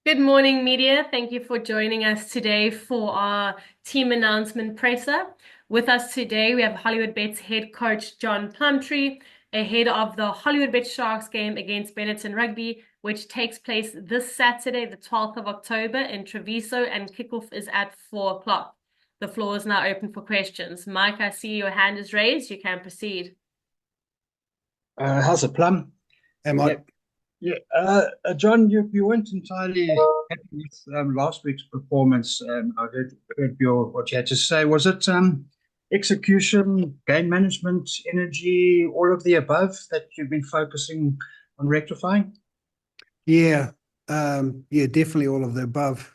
Good morning, media. Thank you for joining us today for our team announcement presser. With us today, we have Hollywood Bets head coach John Plumtree, ahead of the Hollywood Bet Sharks game against Benetton Rugby, which takes place this Saturday, the 12th of October in Treviso, and kickoff is at 4 o'clock. The floor is now open for questions. Mike, I see your hand is raised. You can proceed. How's it, Plum? Am Yeah, I? yeah. John, you weren't entirely happy with last week's performance. I heard what you had to say. Was it execution, game management, energy, all of the above that you've been focusing on rectifying? Yeah, yeah, definitely all of the above.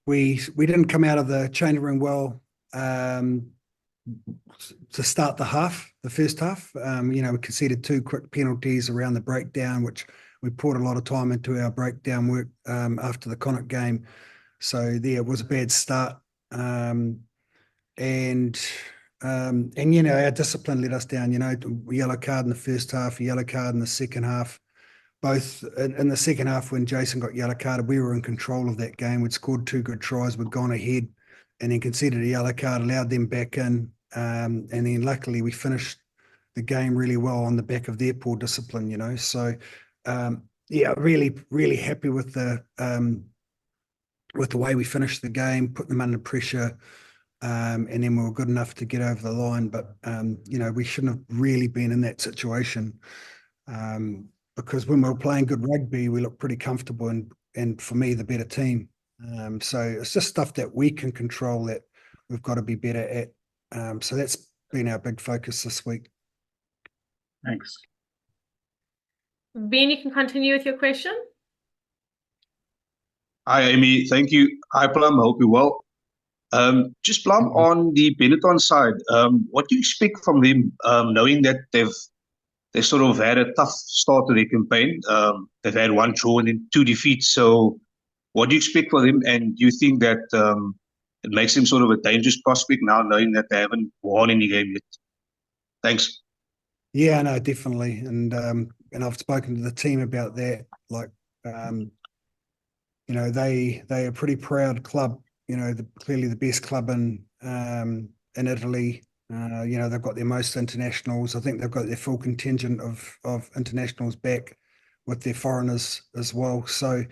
We didn't come out of the changing room well to start the first half. We conceded two quick penalties around the breakdown, which we poured a lot of time into our breakdown work after the Connacht game. So there, it was a bad start. And our discipline let us down. Yellow card in the first half, a yellow card in the second half. Both in the second half, when Jason got yellow carded, we were in control of that game. We'd scored two good tries, we'd gone ahead, and then conceded a yellow card, allowed them back in, and then luckily we finished the game really well on the back of their poor discipline. So yeah, really, really happy with the way we finished the game, put them under pressure. And then we were good enough to get over the line. But, we shouldn't have really been in that situation because when we were playing good rugby, we looked pretty comfortable and for me, the better team. So it's just stuff that we can control that we've got to be better at. So that's been our big focus this week. Thanks. Ben, you can continue with your question. Hi, Amy. Thank you. Hi, Plum. Hope you're well. Just Plum, on the Benetton side, what do you expect from them, knowing that they've sort of had a tough start to their campaign? They've had one draw and then two defeats. So what do you expect for them? And do you think that it makes them sort of a dangerous prospect now, knowing that they haven't won any game yet? Thanks. Yeah, no, definitely. And I've spoken to the team about that. Like, they are a pretty proud club. Clearly the best club in Italy. They've got their most internationals. I think they've got their full contingent of internationals back with their foreigners as well. So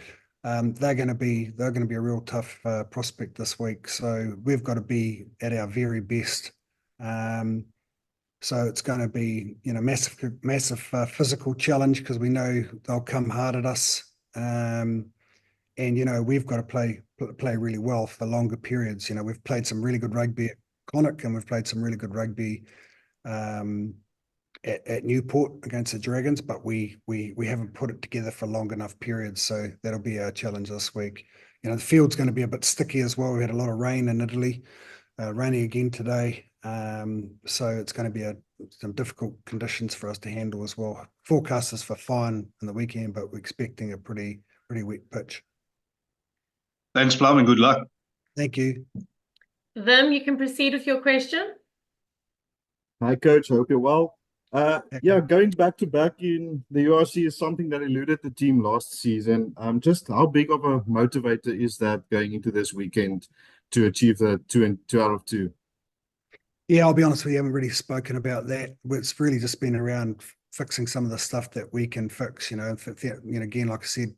they're going to be a real tough prospect this week. So we've got to be at our very best. So it's going to be massive physical challenge because we know they'll come hard at us. And we've got to play really well for longer periods. We've played some really good rugby at Connacht, and we've played some really good rugby at Newport against the Dragons, but we haven't put it together for long enough periods. So that'll be our challenge this week. The field's going to be a bit sticky as well. We had a lot of rain in Italy, raining again today. So it's going to be some difficult conditions for us to handle as well. Forecast is for fine in the weekend, but we're expecting a pretty wet pitch. Thanks, Plum, and good luck. Thank you. Vim, you can proceed with your question. Hi, Coach. Hope you're well. Going back to back in the URC is something that eluded the team last season. Just how big of a motivator is that going into this weekend to achieve the two out of two? Yeah, I'll be honest with you, I haven't really spoken about that. It's really just been around fixing some of the stuff that we can fix. Again, like I said,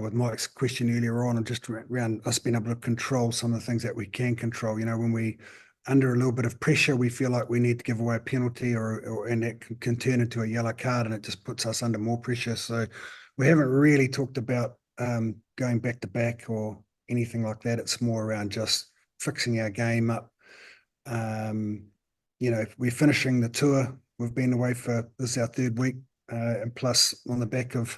with Mike's question earlier on, and just around us being able to control some of the things that we can control. When we under a little bit of pressure, we feel like we need to give away a penalty, and that can turn into a yellow card, and it just puts us under more pressure. So we haven't really talked about going back to back or anything like that. It's more around just fixing our game up. We're finishing the tour. We've been away this is our third week, and plus on the back of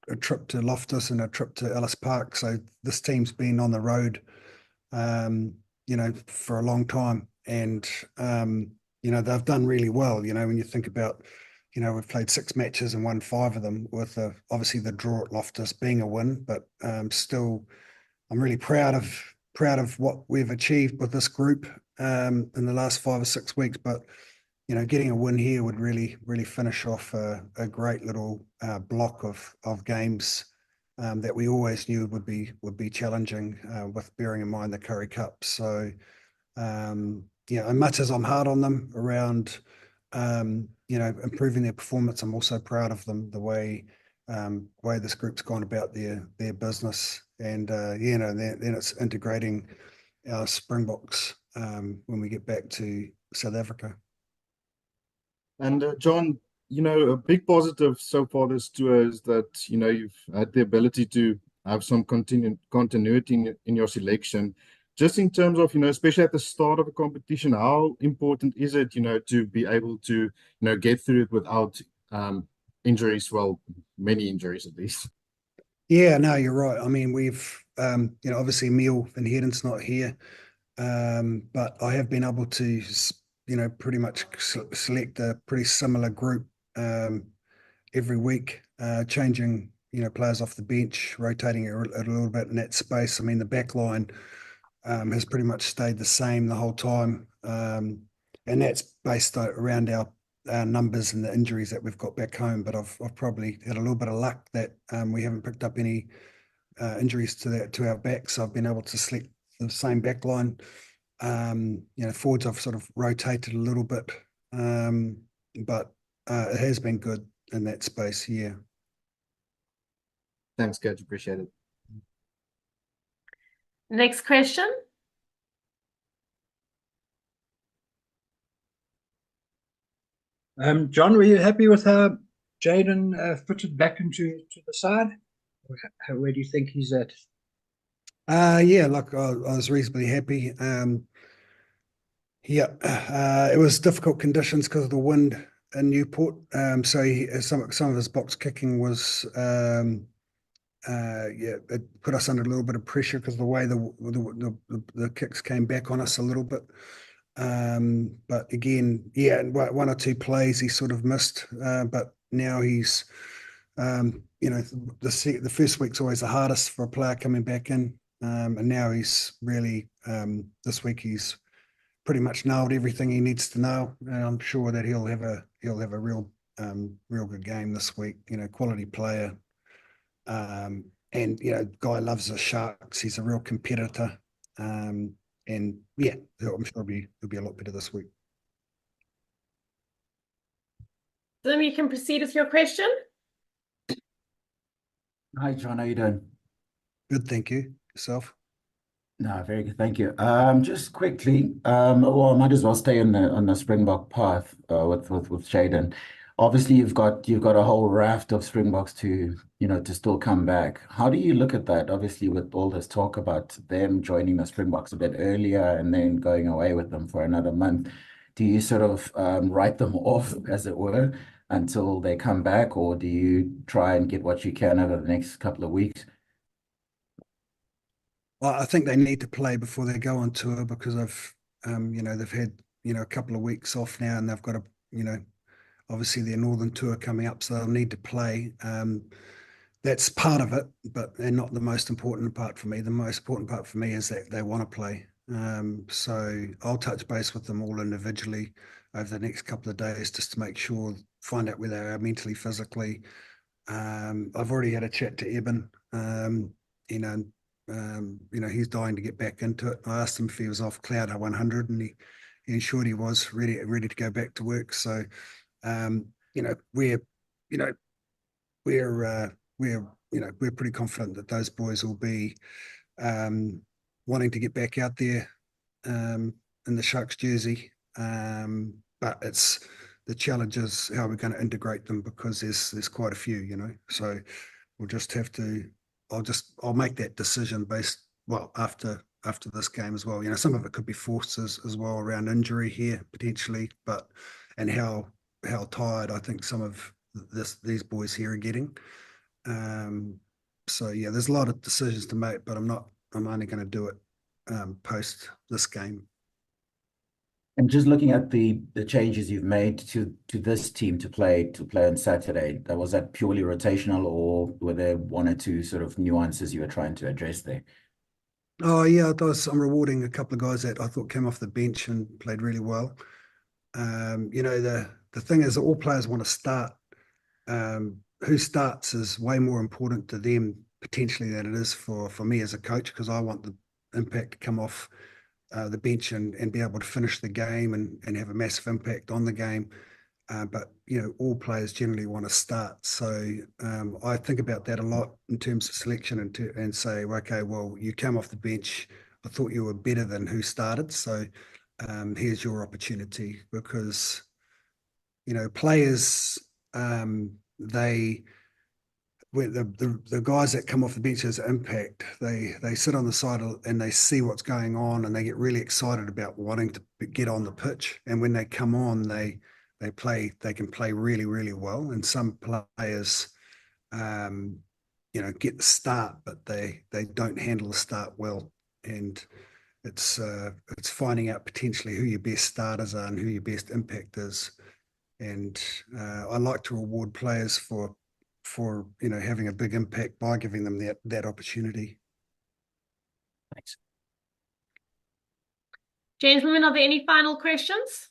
a trip to Loftus and a trip to Ellis Park. So this team's been on the road, for a long time, and they've done really well. When you think about, we've played 6 matches and won 5 of them, with obviously the draw at Loftus being a win, but still, I'm really proud of what we've achieved with this group in the last 5 or 6 weeks. But getting a win here would really finish off a great little block of games that we always knew would be challenging, with bearing in mind the Currie Cup. So as much as I'm hard on them around improving their performance, I'm also proud of them the way this group's gone about their business, and then it's integrating our Springboks when we get back to South Africa. And John, a big positive so far this tour is that, you've had the ability to have some continuity in your selection. Just in terms of, especially at the start of a competition, how important is it, to be able to, get through it without injuries? Well, many injuries at least. Yeah, no, you're right. I mean, we've, obviously Emil van Heerden's not here, but I have been able to, pretty much select a pretty similar group every week, changing, players off the bench, rotating a little bit in that space. I mean, the back line has pretty much stayed the same the whole time, and that's based around our numbers and the injuries that we've got back home. But I've probably had a little bit of luck that we haven't picked up any injuries to our backs. So I've been able to select the same back line. Forwards I've sort of rotated a little bit, but it has been good in that space. Yeah. Thanks, Coach. Appreciate it. Next question. John, were you happy with how Jayden fitted back into the side? Where do you think he's at? Yeah, look, I was reasonably happy. It was difficult conditions because of the wind in Newport. So some of his box kicking was it put us under a little bit of pressure because of the way the kicks came back on us a little bit. But again, one or two plays he sort of missed, but now he's the first week's always the hardest for a player coming back in, and now he's really this week he's pretty much nailed everything he needs to nail, and I'm sure that he'll have a real good game this week. Quality player, and guy loves the Sharks. He's a real competitor, and yeah, I'm sure he'll be a lot better this week. Then you can proceed with your question. Hi, John. How you doing? Good, thank you. Yourself? No, very good. Thank you. Just quickly, well, I might as well stay on the Springbok path with Jayden. Obviously, you've got a whole raft of Springboks to still come back. How do you look at that? Obviously, with all this talk about them joining the Springboks a bit earlier and then going away with them for another month, do you sort of write them off, as it were, until they come back, or do you try and get what you can over the next couple of weeks? Well, I think they need to play before they go on tour because they've had a couple of weeks off now, and they've got obviously their Northern tour coming up, so they'll need to play. That's part of it, but they're not the most important part for me. The most important part for me is that they want to play. So I'll touch base with them all individually over the next couple of days just to make sure, find out where they are mentally, physically. I've already had a chat to Eben. He's dying to get back into it. I asked him if he was off cloud 100, and he ensured he was ready to go back to work. So, we're pretty confident that those boys will be wanting to get back out there in the Sharks jersey. But it's the challenge is how we're going to integrate them, because there's quite a few, So we'll just have to. I'll make that decision after this game as well. Some of it could be forces as well around injury here potentially, and how tired I think some of these boys here are getting. So yeah, there's a lot of decisions to make, but I'm only going to do it post this game. And just looking at the changes you've made to this team to play on Saturday, was that purely rotational, or were there one or two sort of nuances you were trying to address there? Oh yeah, I'm rewarding a couple of guys that I thought came off the bench and played really well. The thing is that all players want to start. Who starts is way more important to them potentially than it is for me as a coach, because I want the impact to come off the bench and be able to finish the game and have a massive impact on the game. But all players generally want to start. So I think about that a lot in terms of selection and say, okay, well, you came off the bench. I thought you were better than who started. So here's your opportunity, because players the guys that come off the bench as impact, they sit on the side and they see what's going on, and they get really excited about wanting to get on the pitch. And when they come on, they can play really, really well. And some players get the start, but they don't handle the start well. And it's finding out potentially who your best starters are and who your best impact is. And I like to reward players for having a big impact by giving them that opportunity. Thanks. Gentlemen, are there any final questions?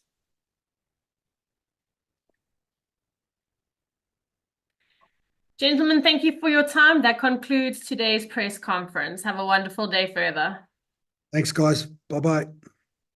Gentlemen, thank you for your time. That concludes today's press conference. Have a wonderful day further. Thanks, guys. Bye-bye.